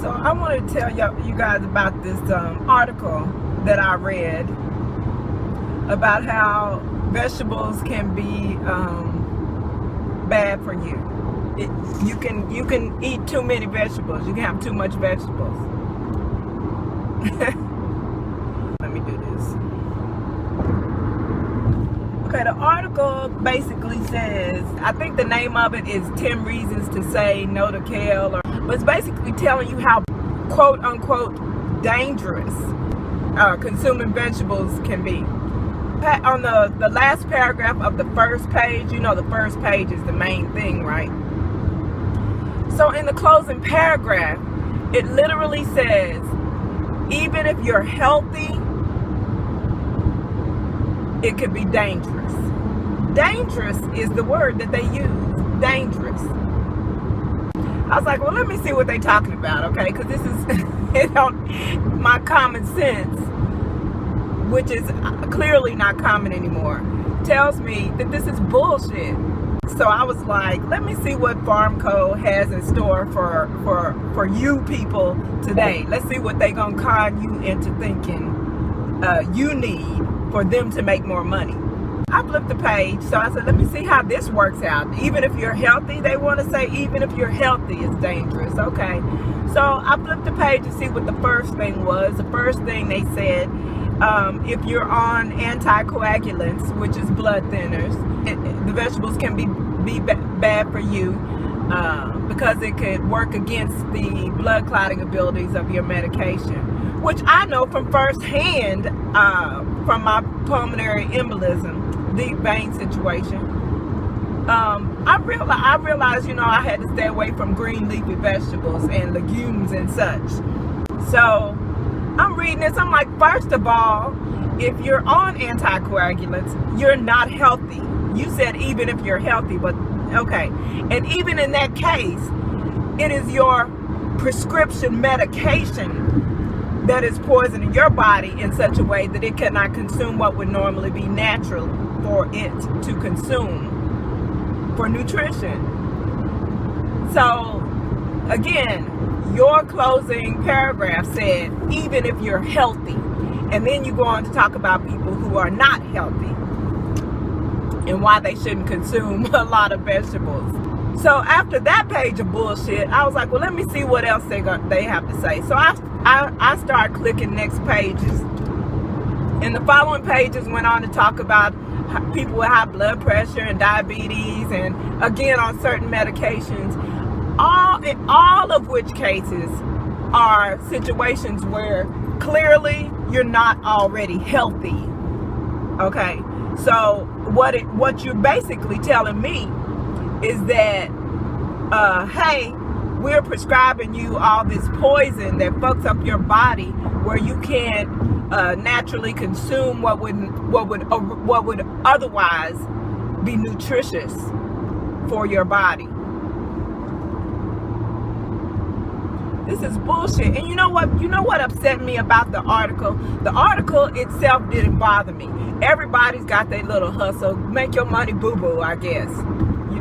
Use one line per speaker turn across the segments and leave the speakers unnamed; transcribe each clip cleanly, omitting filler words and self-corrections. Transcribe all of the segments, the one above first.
So I want to tell you guys about this article that I read about how vegetables can be bad for you. You can eat too many vegetables. You can have too much vegetables. Let me do this. Okay, the article basically says, I think the name of it is 10 Reasons to Say No to Kale, but it's basically telling you how quote unquote dangerous consuming vegetables can be. On the last paragraph of the first page, you know the first page is the main thing, right? So in the closing paragraph, it literally says, even if you're healthy, it could be dangerous. Dangerous is the word that they use, dangerous. I was like, well, let me see what they're talking about, okay? Because this is my common sense, which is clearly not common anymore, tells me that this is bullshit. So I was like, let me see what Farmco has in store for you people today. Let's see what they're going to con you into thinking you need for them to make more money. I flipped the page, so I said, let me see how this works out. Even if you're healthy, they want to say even if you're healthy, it's dangerous. Okay, so I flipped the page to see what the first thing was. The first thing they said, if you're on anticoagulants, which is blood thinners, the vegetables can be bad for you because it could work against the blood clotting abilities of your medication, which I know from firsthand from my pulmonary embolism, deep vein situation. I realized, I had to stay away from green leafy vegetables and legumes and such. So I'm reading this, I'm like, first of all, if you're on anticoagulants, you're not healthy. You said even if you're healthy, but okay. And even in that case, it is your prescription medication that is poisoning your body in such a way that it cannot consume what would normally be natural for it to consume for nutrition. So again, your closing paragraph said, even if you're healthy, and then you go on to talk about people who are not healthy and why they shouldn't consume a lot of vegetables. So after that page of bullshit, I was like, well, let me see what else they have to say. So I started clicking next pages, and the following pages went on to talk about people with high blood pressure and diabetes, and again on certain medications. All of which cases are situations where clearly you're not already healthy. Okay, so what you're basically telling me is that, hey, we're prescribing you all this poison that fucks up your body, where you can't naturally consume what would otherwise be nutritious for your body. This is bullshit. And you know what upset me about the article? The article itself didn't bother me. Everybody's got their little hustle. Make your money boo-boo, I guess.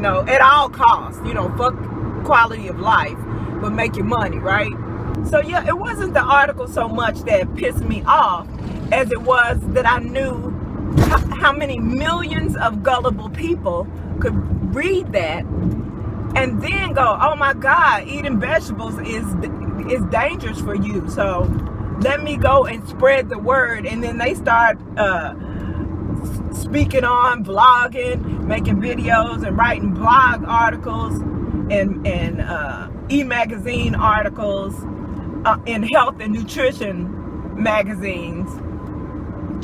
At all costs. Fuck quality of life, but make your money, right? So yeah, it wasn't the article so much that pissed me off as it was that I knew how many millions of gullible people could read that and then go, oh my God, eating vegetables is dangerous for you. So let me go and spread the word. And then they start speaking on, vlogging, making videos and writing blog articles and e-magazine articles in health and nutrition magazines,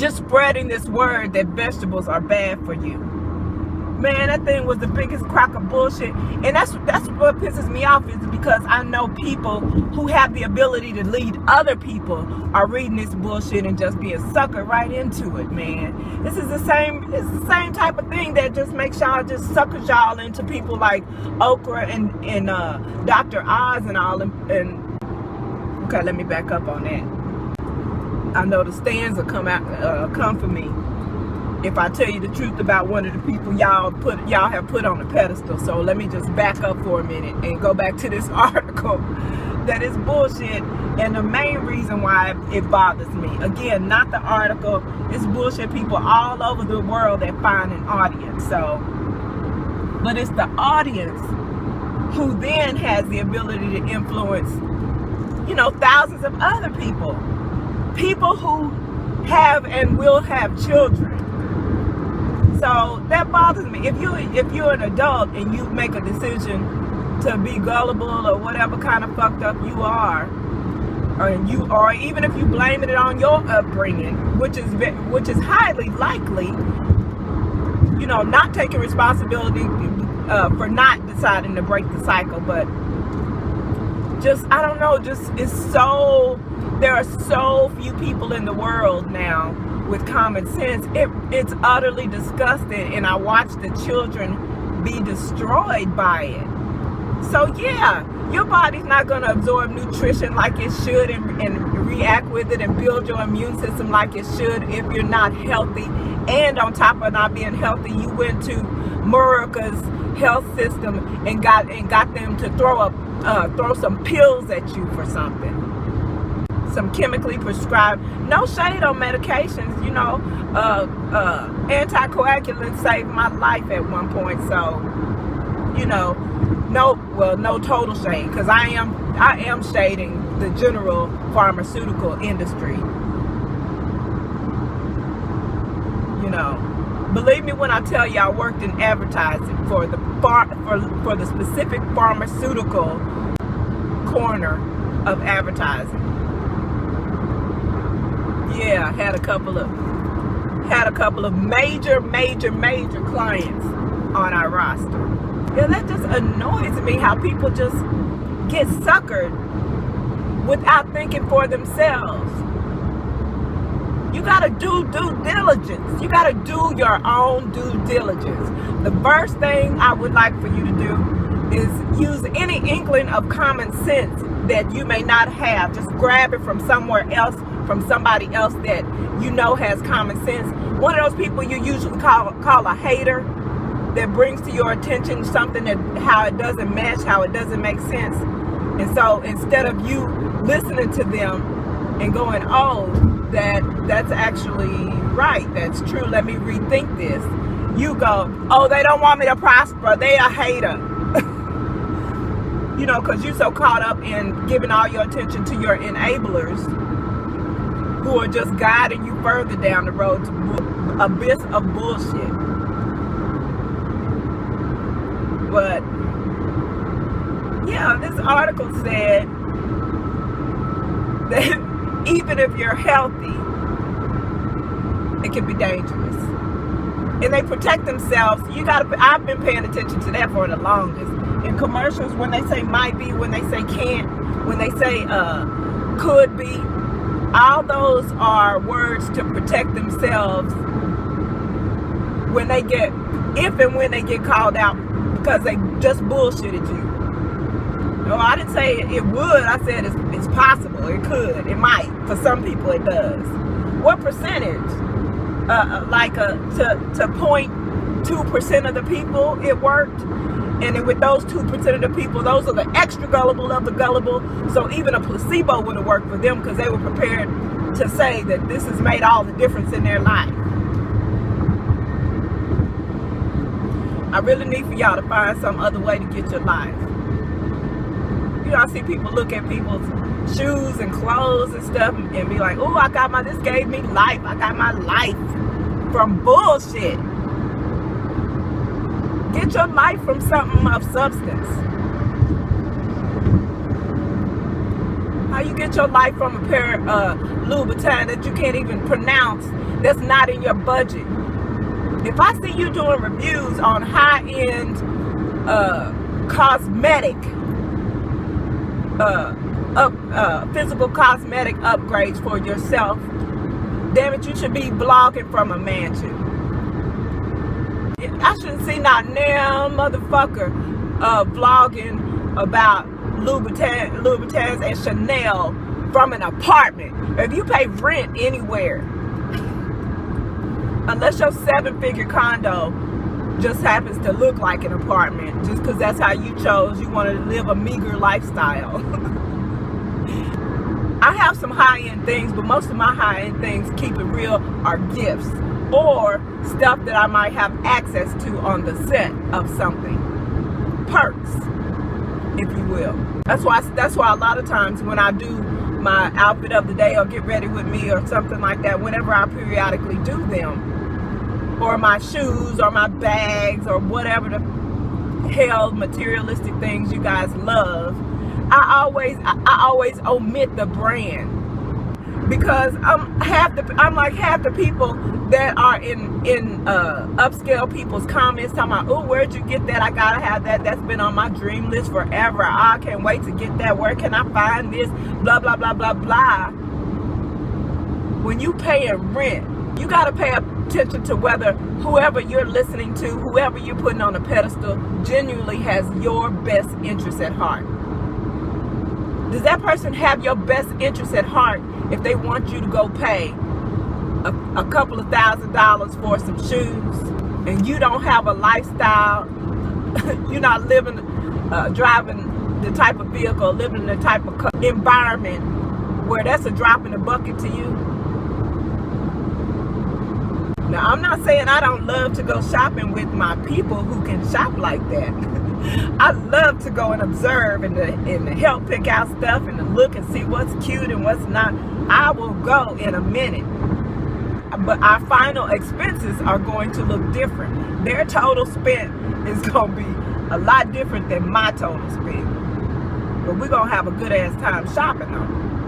just spreading this word that vegetables are bad for you. Man, that thing was the biggest crock of bullshit. And that's what pisses me off, is because I know people who have the ability to lead other people are reading this bullshit and just being suckered right into it, man. It's the same type of thing that just makes y'all, just suckers y'all into people like Oprah and Dr. Oz and all. And okay, let me back up on that. I know the stands will come for me if I tell you the truth about one of the people y'all have put on a pedestal. So let me just back up for a minute and go back to this article. that is bullshit, and the main reason why it bothers me, again, not the article, it's bullshit people all over the world that find an audience. So, but it's the audience who then has the ability to influence, you know, thousands of other people who have and will have children. So that bothers me. If you're an adult and you make a decision to be gullible or whatever kind of fucked up you are, or even if you blame it on your upbringing, which is highly likely, you know, not taking responsibility for not deciding to break the cycle, but just, I don't know, just there are so few people in the world now with common sense. It's utterly disgusting, and I watch the children be destroyed by it. So yeah, your body's not going to absorb nutrition like it should and react with it and build your immune system like it should if you're not healthy. And on top of not being healthy, you went to America's health system and got them to throw some pills at you for something. Some chemically prescribed, no shade on medications, you know, anticoagulants saved my life at one point. So, you know, no total shade, because I am shading the general pharmaceutical industry. You know, believe me when I tell you, I worked in advertising for the specific pharmaceutical corner of advertising. Yeah, had a couple of major clients on our roster. Yeah, that just annoys me how people just get suckered without thinking for themselves. You gotta do due diligence. You gotta do your own due diligence. The first thing I would like for you to do is use any inkling of common sense that you may not have. Just grab it from somewhere else, from somebody else that you know has common sense. One of those people you usually call a hater, that brings to your attention something that how it doesn't mesh, how it doesn't make sense. And so instead of you listening to them and going, oh, that's actually right, that's true, let me rethink this, you go, oh, they don't want me to prosper, they a hater. You know, because you're so caught up in giving all your attention to your enablers who are just guiding you further down the road to abyss of bullshit. But yeah, this article said that even if you're healthy, it can be dangerous. And they protect themselves. I've been paying attention to that for the longest. In commercials, when they say might be, when they say can't, when they say could be, all those are words to protect themselves if and when they get called out because they just bullshitted you. No, I didn't say it would. I said it's possible. It could. It might. For some people, it does. What percentage? To 0.2% of the people, it worked. And then with those 2% of the people, those are the extra gullible of the gullible. So even a placebo would have worked for them because they were prepared to say that this has made all the difference in their life. I really need for y'all to find some other way to get your life. You know, I see people look at people's shoes and clothes and stuff and be like, oh, this gave me life. I got my life from bullshit. Get your life from something of substance. How you get your life from a pair of Louboutin that you can't even pronounce, that's not in your budget? If I see you doing reviews on high-end cosmetic, physical cosmetic upgrades for yourself, damn it, you should be blogging from a mansion. I shouldn't see not now motherfucker vlogging about Louboutins and Chanel from an apartment. If you pay rent anywhere, unless your 7-figure condo just happens to look like an apartment, just because that's how you chose, you want to live a meager lifestyle. I have some high-end things, but most of my high-end things, keep it real, are gifts or stuff that I might have access to on the set of something. Perks, if you will. That's why a lot of times when I do my outfit of the day or get ready with me or something like that, whenever I periodically do them, or my shoes or my bags or whatever the hell materialistic things you guys love, I always omit the brand, because I'm like half the people that are in upscale people's comments talking about, oh, where'd you get that? I gotta have that. That's been on my dream list forever. I can't wait to get that. Where can I find this? Blah blah blah blah blah. When you pay a rent, you gotta pay attention to whether whoever you're listening to, whoever you're putting on a pedestal, genuinely has your best interest at heart. Does that person have your best interest at heart if they want you to go pay a couple of $1,000s for some shoes, and you don't have a lifestyle, you're not living, driving the type of vehicle, living in the type of environment where that's a drop in the bucket to you? Now, I'm not saying I don't love to go shopping with my people who can shop like that. I love to go and observe and to help pick out stuff and to look and see what's cute and what's not. I will go in a minute. But our final expenses are going to look different. Their total spend is going to be a lot different than my total spend. But we're going to have a good ass time shopping though.